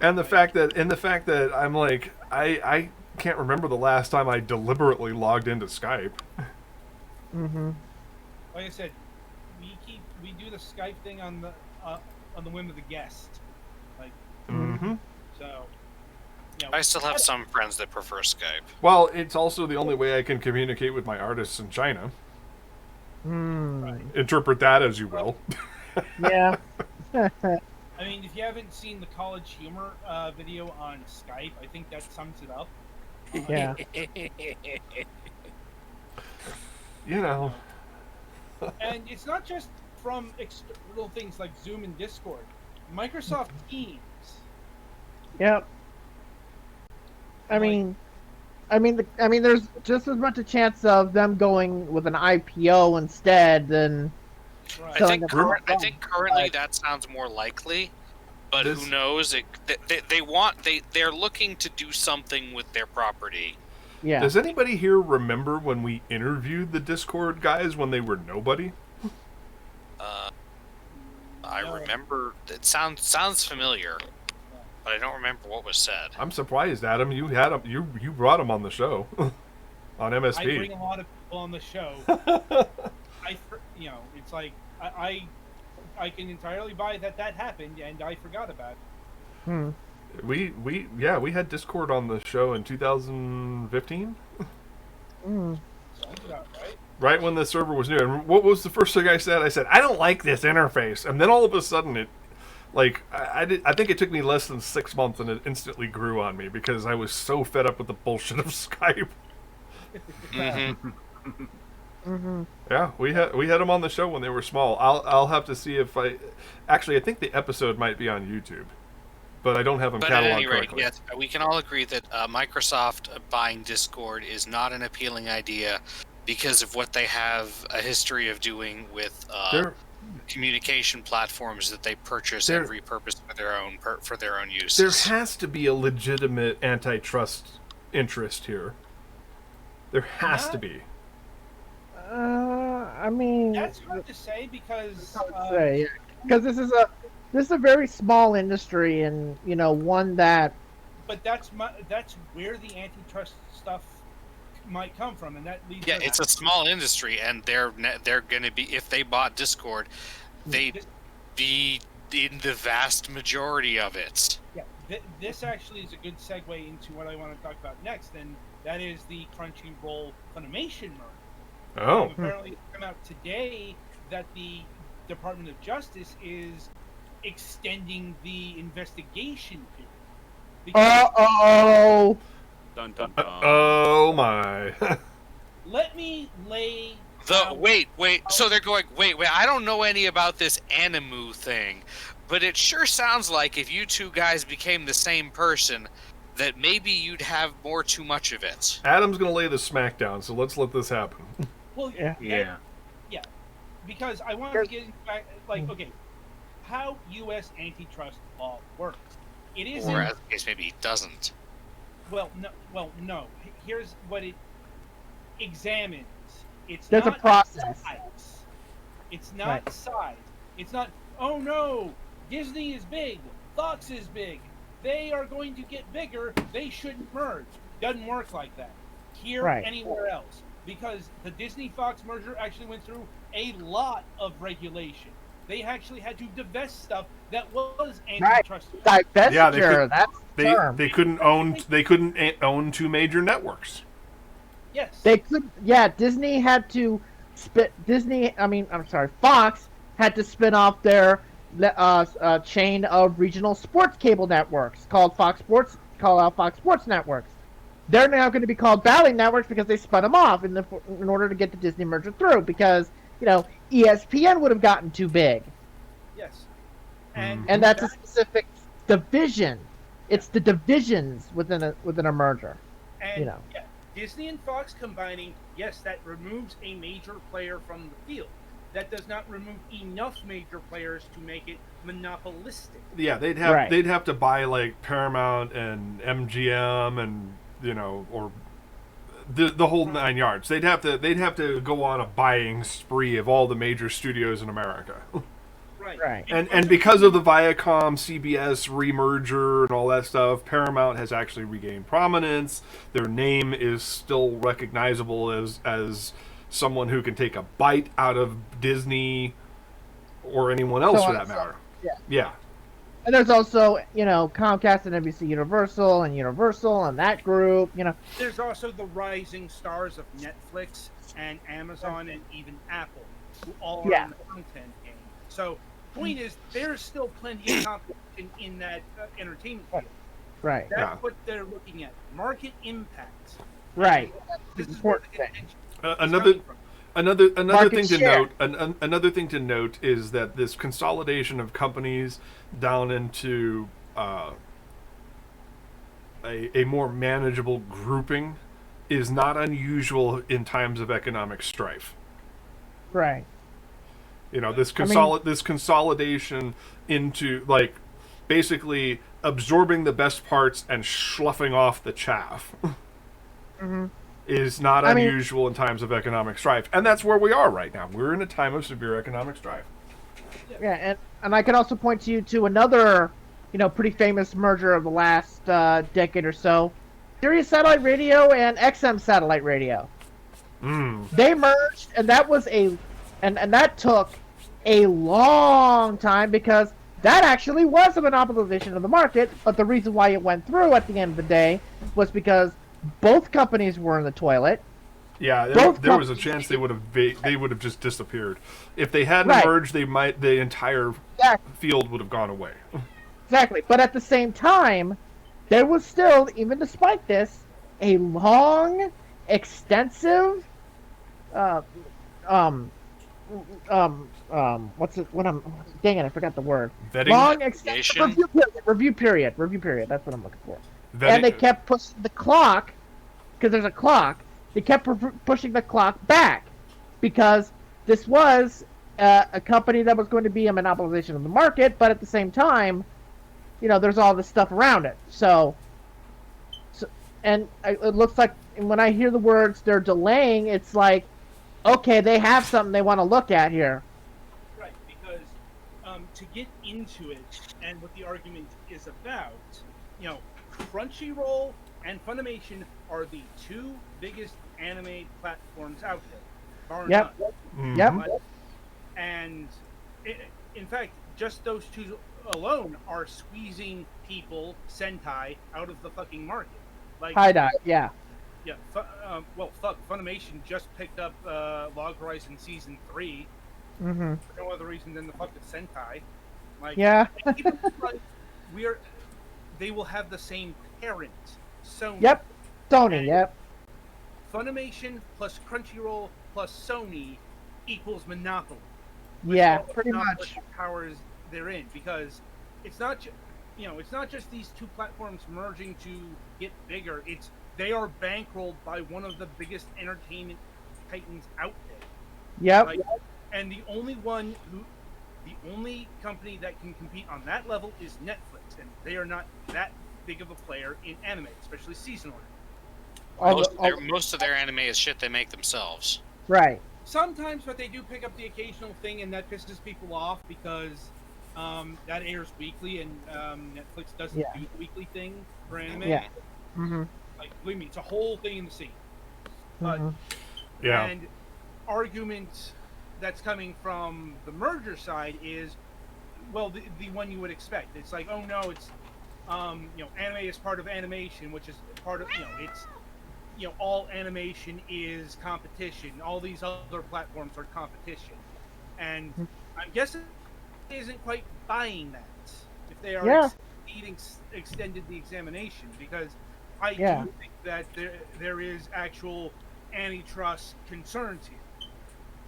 And the fact that I'm like, I can't remember the last time I deliberately logged into Skype. Mm-hmm. Like I said, we do the Skype thing on the whim of the guest, like Mm-hmm. so. You know, I still have some friends that prefer Skype. Well, it's also the only way I can communicate with my artists in China. Interpret that as you will. Yeah. I mean, if you haven't seen the College Humor video on Skype, I think that sums it up. Yeah. You know. And it's not just from external things like Zoom and Discord. Microsoft Teams. Yep. I mean, there's just as much a chance of them going with an IPO instead than. Right. So- I think Selling the currently that sounds more likely, but This- who knows? They're looking to do something with their property. Yeah. Does anybody here remember when we interviewed the Discord guys when they were nobody? I No. remember it sounds familiar, but I don't remember what was said. I'm surprised, Adam. You had 'em- you brought them on the show on I MSP. bring a lot of people on the show. It's like I can entirely buy that happened, and I forgot about it. We had Discord on the show in 2015, Sounds about right. right when the server was new. And what was the first thing I said? I said, I don't like this interface. And then all of a sudden it, like, I think it took me less than 6 months and it instantly grew on me because I was so fed up with the bullshit of Skype. Mm-hmm. Mm-hmm. Yeah, we had them on the show when they were small. I'll have to see if I think the episode might be on YouTube, but I don't have them But at cataloged any rate, correctly. yes, we can all agree that Microsoft buying Discord is not an appealing idea because of what they have a history of doing with There, communication platforms that they purchase There- and repurpose for their own use. there has to be a legitimate antitrust interest here. There has to be. I mean, That's hard to say because because this is a very small industry, and one that. but that's where the antitrust stuff might come from, and that leads. Yeah, us- it's a small industry, and they're going to be, if they bought Discord, they'd be in the vast majority of it. Yeah, this actually is a good segue into what I want to talk about next, and that is the Crunchyroll Funimation merger. Oh, Apparently, it came out today that the Department of Justice is extending the investigation period. Because Oh. Dun dun dun. oh my! let me lay. Wait. So they're going, wait. I don't know any about this Animu thing, but it sure sounds like if you two guys became the same person, that maybe you'd have more too much of it. Adam's gonna lay the smackdown, so let's let this happen. Well, Yeah. because I want to get into back, like, okay, how U.S. antitrust law works. It isn't. Or as the case maybe it doesn't. Well, no. Here's what it examines. It's There's a not process. size. It's not Right. size. It's not. Oh no, Disney is big. Fox is big. They are going to get bigger. They shouldn't merge. Doesn't work like that. Here, Right. anywhere else, because the Disney Fox merger actually went through a lot of regulation. They actually had to divest stuff that was antitrust. Divestiture. Yeah, they could- That's the term. They couldn't own two major networks. Yes. They could. Yeah, Disney had to spit. I'm sorry. Fox had to spin off their chain of regional sports cable networks called Fox Sports Networks. They're now going to be called Bally Networks because they spun them off in order to get the Disney merger through. Because ESPN would have gotten too big, Yes. and that's a specific division. It's the divisions within a merger. And yeah, Disney and Fox combining, yes, that removes a major player from the field. That does not remove enough major players to make it monopolistic. Yeah, they'd have to buy like Paramount and MGM and or the whole 9 yards. They'd have to go on a buying spree of all the major studios in America. Right. And because of the Viacom CBS remerger and all that stuff, Paramount has actually regained prominence. Their name is still recognizable as someone who can take a bite out of Disney or anyone else for that matter. Yeah. And there's also, Comcast and NBC Universal and that group, There's also the rising stars of Netflix and Amazon and even Apple, who all are in the content game. So, point is, there's still plenty of competition in that entertainment field. Right. That's what they're looking at. Market impact. Right. This is where the contention Another thing to share. note. Another thing to note is that this consolidation of companies down into a more manageable grouping is not unusual in times of economic strife. Right. This consolidation into basically absorbing the best parts and sloughing off the chaff. Is not unusual in times of economic strife. And that's where we are right now. We're in a time of severe economic strife. Yeah, and I can also point to you to another, pretty famous merger of the last decade or so. Sirius Satellite Radio and XM Satellite Radio. They merged, and that was and that took a long time because that actually was a monopolization of the market, but the reason why it went through at the end of the day was because both companies were in the toilet. Yeah, there was a chance they would have just disappeared. If they hadn't merged, the entire field would have gone away. Exactly, but at the same time, there was still, even despite this, a long, extensive, what's it? What I'm? Dang it, I forgot the word. Vetting? Long, extensive review period. That's what I'm looking for. Vetting? And they kept pushing the clock, because there's a clock. They kept pushing the clock back, because this was a company that was going to be a monopolization of the market, but at the same time, there's all this stuff around it. So and it looks like when I hear the words they're delaying, it's like, okay, they have something they want to look at here. Right, because to get into it and what the argument is about, Crunchyroll and Funimation are the two biggest anime platforms out there. Bar none. Yep. And in fact, just those two alone are squeezing people, Sentai, out of the fucking market. Tie-dye, yeah. Yeah, Funimation just picked up Log Horizon Season 3 for no other reason than the fucking Sentai. They will have the same parent, Sony. Yep, Sony, yep. Funimation plus Crunchyroll plus Sony equals monopoly. Yeah, pretty much. Powers they're in, because it's not just these two platforms merging to get bigger. They are bankrolled by one of the biggest entertainment titans out there. Yep. And the only company that can compete on that level is Netflix, and they are not that big of a player in anime, especially seasonal anime. Most of their anime is shit they make themselves. Right. Sometimes, but they do pick up the occasional thing, and that pisses people off because that airs weekly, and Netflix doesn't do the weekly thing for anime. Yeah. Believe me, it's a whole thing in the scene. But and argument that's coming from the merger side is, well, the one you would expect. It's like, oh no, it's anime is part of animation, which is part of it's all animation is competition. All these other platforms are competition, and I'm guessing it isn't quite buying that if they are Yeah. extended the examination, because I Yeah. do think that there is actual antitrust concerns here.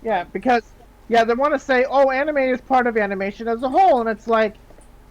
Yeah, because they want to say, "Oh, anime is part of animation as a whole," and it's like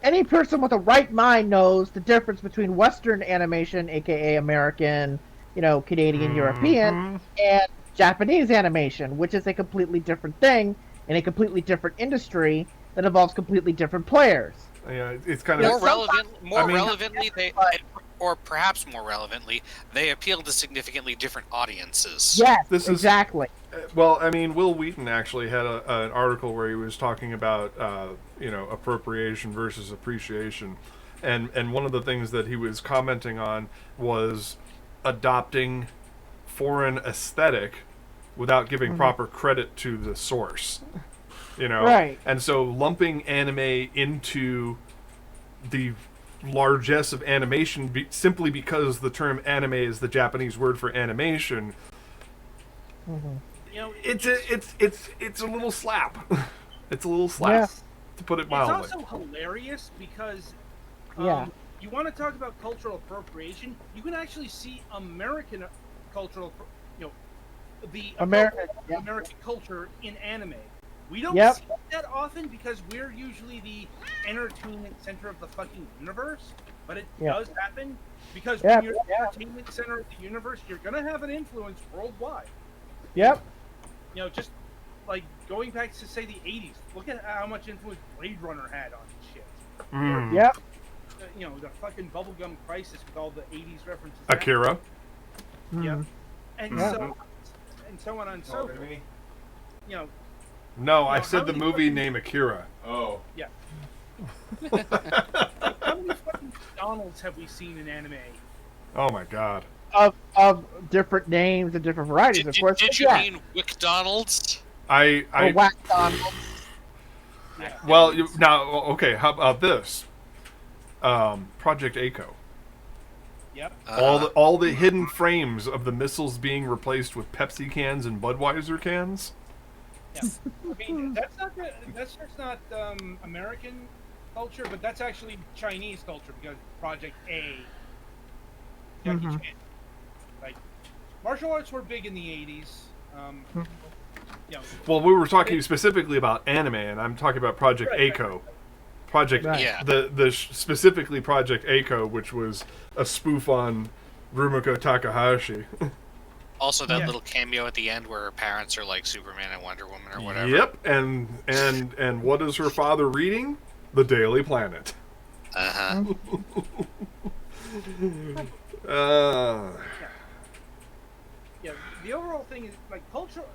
any person with a right mind knows the difference between Western animation, aka American, Canadian, European, Mhm. and Japanese animation, which is a completely different thing in a completely different industry that involves completely different players. Yeah, it's kind Yeah, of. More relevant, more I mean- relevantly, But- or perhaps more relevantly, they appeal to significantly different audiences. Yes, This is- exactly. Well, I mean, Will Wheaton actually had an article where he was talking about, appropriation versus appreciation, and one of the things that he was commenting on was adopting foreign aesthetic without giving proper credit to the source. Right. And so lumping anime into the largesse of animation simply because the term anime is the Japanese word for animation. You know, It's a little slap. It's a little slap, to put it it's mildly. also hilarious because Yeah. you want to talk about cultural appropriation, you can actually see American cultural, the American, yeah. American culture in anime. We don't Yep. see that often because we're usually the entertainment center of the fucking universe, but it Yeah. does happen because Yeah, when you're the yeah. entertainment center of the universe, you're gonna have an influence worldwide. Yep. Just like going back to say the '80s, look at how much influence Blade Runner had on shit. Mm. Yep. The fucking bubblegum crisis with all the '80s references. Akira. Yep. And Yeah. so on and so forth. No, I No, said how the many movie fucking- name Akira. Oh. Yeah. How many fucking McDonald's have we seen in anime? Oh my god. Of different names and different varieties, of course. Did but you yeah. mean McDonald's? I Or Whack Donald. Yeah. well now okay. How about this? Project ACO. Yep. All the hidden frames of the missiles being replaced with Pepsi cans and Budweiser cans. Yeah. I mean, that's just not American culture, but that's actually Chinese culture because Project A. Jackie Mhm. Chan. Like, martial arts were big in the '80s. Well, we were talking specifically about anime, and I'm talking about Project Right, ACO. Project Right. Yeah. specifically Project ACO, which was a spoof on Rumiko Takahashi. Also, that Yeah. little cameo at the end where her parents are like Superman and Wonder Woman or whatever. Yep, and what is her father reading? The Daily Planet. Uh huh. Yeah, the overall thing is like cultural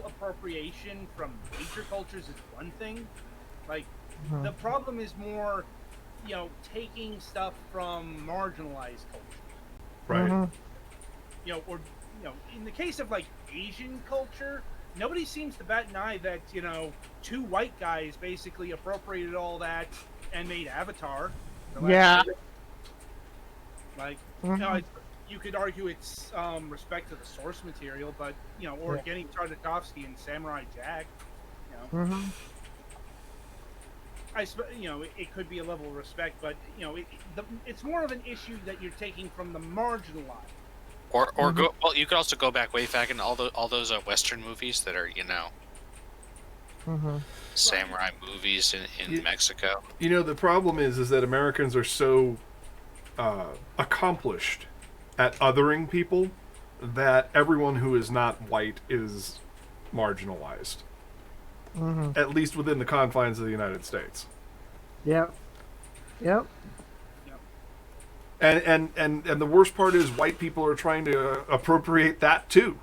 appropriation from major cultures is one thing. Like, the problem is more, taking stuff from marginalized culture. Right. Mhm. Or in the case of like Asian culture, nobody seems to bat an eye that two white guys basically appropriated all that and made Avatar. The last Yeah. movie. Like, Mhm. you could argue it's respect to the source material, but or Yeah. getting Tartakovsky and Samurai Jack. Mhm. It could be a level of respect, but it's more of an issue that you're taking from the marginalized. Or go. Well, you could also go back way back in all those Western movies that are Mhm. samurai movies in Yeah. Mexico. The problem is that Americans are so accomplished at othering people that everyone who is not white is marginalized, Mhm. at least within the confines of the United States. Yep. Yep. And the worst part is white people are trying to appropriate that too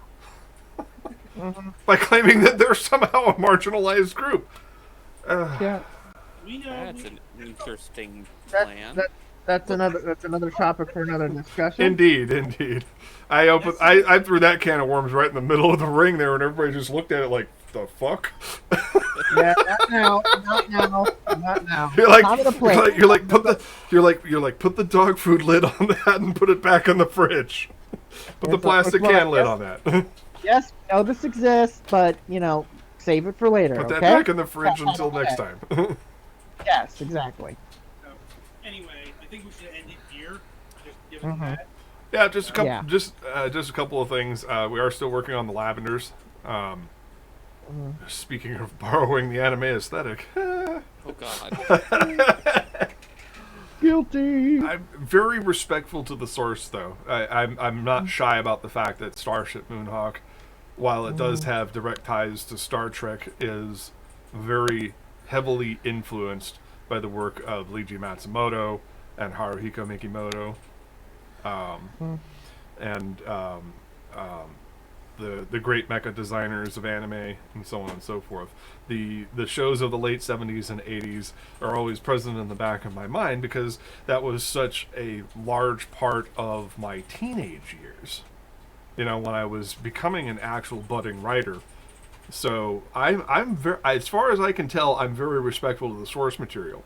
Mhm. by claiming that they're somehow a marginalized group. Yeah. We know. That's an interesting That- plan. That's another topic for another discussion. Indeed. I threw that can of worms right in the middle of the ring there, and everybody just looked at it like, the fuck? Yeah, not now. Not now. You're like, Time to play. you're like, put the dog food lid on that and put it back in the fridge. Put the It's plastic like, can lid yes. on that. Yes, we know this exists, but save it for later. Put that okay? back in the fridge until next time. Yes, exactly. So, anyway, I think we should end it here. Just given that. Yeah, just a couple. Yeah. Just a couple of things. We are still working on the lavenders. Speaking of borrowing the anime aesthetic, Oh God. Guilty. I'm very respectful to the source, though. I'm not shy about the fact that Starship Moonhawk, while it does have direct ties to Star Trek, is very heavily influenced by the work of Leiji Matsumoto and Haruhiko Mikimoto, and the great mecha designers of anime and so on and so forth. The shows of the late 70s and 80s are always present in the back of my mind because that was such a large part of my teenage years. You know, when I was becoming an actual budding writer. So I'm very, as far as I can tell, I'm very respectful of the source material.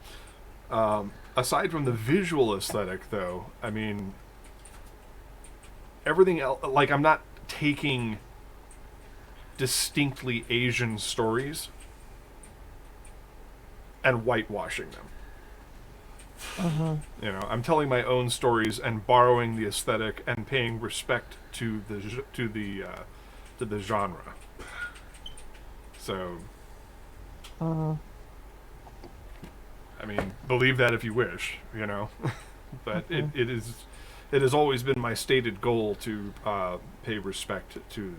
Aside from the visual aesthetic, though, I mean, everything else, like, I'm not taking distinctly Asian stories and whitewashing them. You know, I'm telling my own stories and borrowing the aesthetic and paying respect to the genre. So, I mean, believe that if you wish, you know. But it has always been my stated goal to pay respect to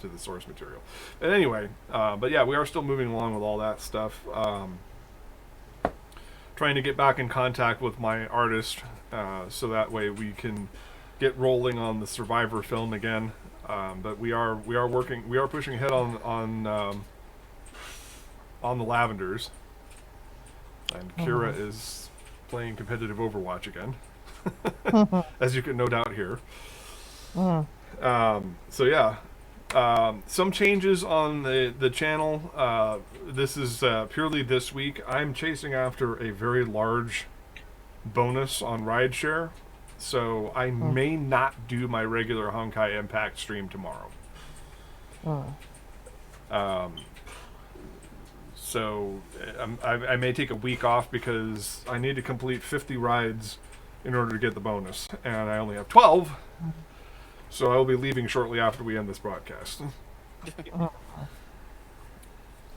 the source material. And anyway, but yeah, we are still moving along with all that stuff. Trying to get back in contact with my artist, so that way we can get rolling on the Survivor film again. But we are pushing ahead on the Lavenders, and Kira is playing competitive Overwatch again, as you can no doubt hear. So yeah, some changes on the channel. This is purely this week. I'm chasing after a very large bonus on rideshare, so I may not do my regular Honkai Impact stream tomorrow. So I may take a week off because I need to complete 50 rides in order to get the bonus, and I only have 12. So I will be leaving shortly after we end this broadcast.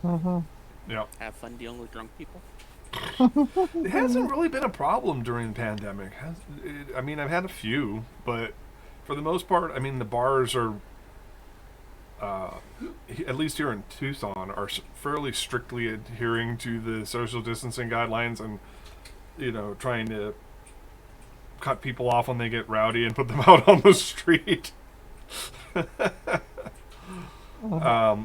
Yeah. Have fun dealing with drunk people. It hasn't really been a problem during the pandemic. I mean, I've had a few, but for the most part, I mean, the bars are, at least here in Tucson, are fairly strictly adhering to the social distancing guidelines and, you know, trying to cut people off when they get rowdy and put them out on the street. A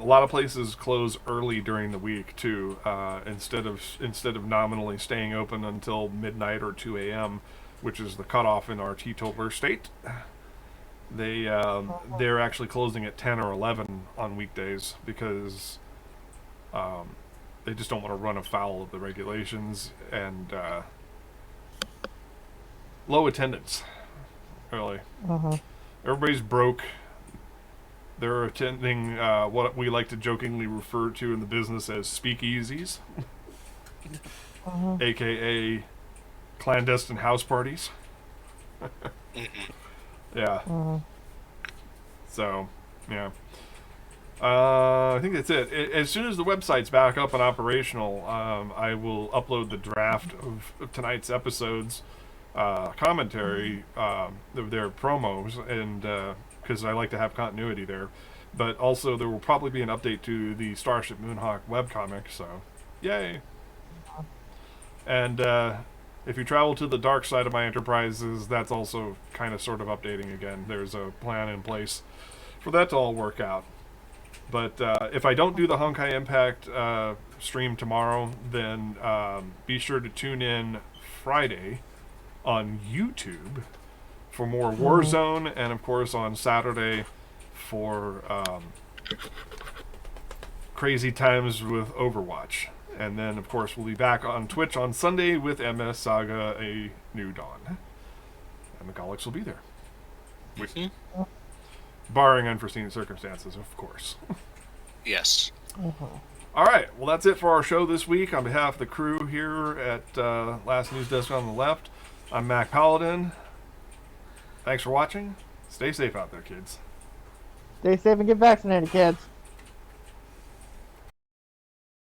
lot of places close early during the week too. Instead of nominally staying open until midnight or 2 a.m., which is the cutoff in our teetotaler state, they're actually closing at 10 or 11 on weekdays because they just don't want to run afoul of the regulations and low attendance. Really, everybody's broke. They're attending what we like to jokingly refer to in the business as speakeasies, aka clandestine house parties. Yeah. So, yeah. I think that's it. As soon as the website's back up and operational, I will upload the draft of tonight's episodes, commentary, their promos, and because I like to have continuity there. But also there will probably be an update to the Starship Moonhawk webcomic, so yay. And if you travel to the dark side of my enterprises, that's also kind of sort of updating again. There's a plan in place for that to all work out. But if I don't do the Honkai Impact stream tomorrow, then be sure to tune in Friday on YouTube for more Warzone, and of course on Saturday for crazy times with Overwatch. And then of course we'll be back on Twitch on Sunday with MS Saga A New Dawn. And the Golics will be there. Barring unforeseen circumstances, of course. Yes. All right. Well, that's it for our show this week. On behalf of the crew here at Last News Desk on the Left, I'm Mac Paladin. Thanks for watching. Stay safe out there, kids. Stay safe and get vaccinated, kids.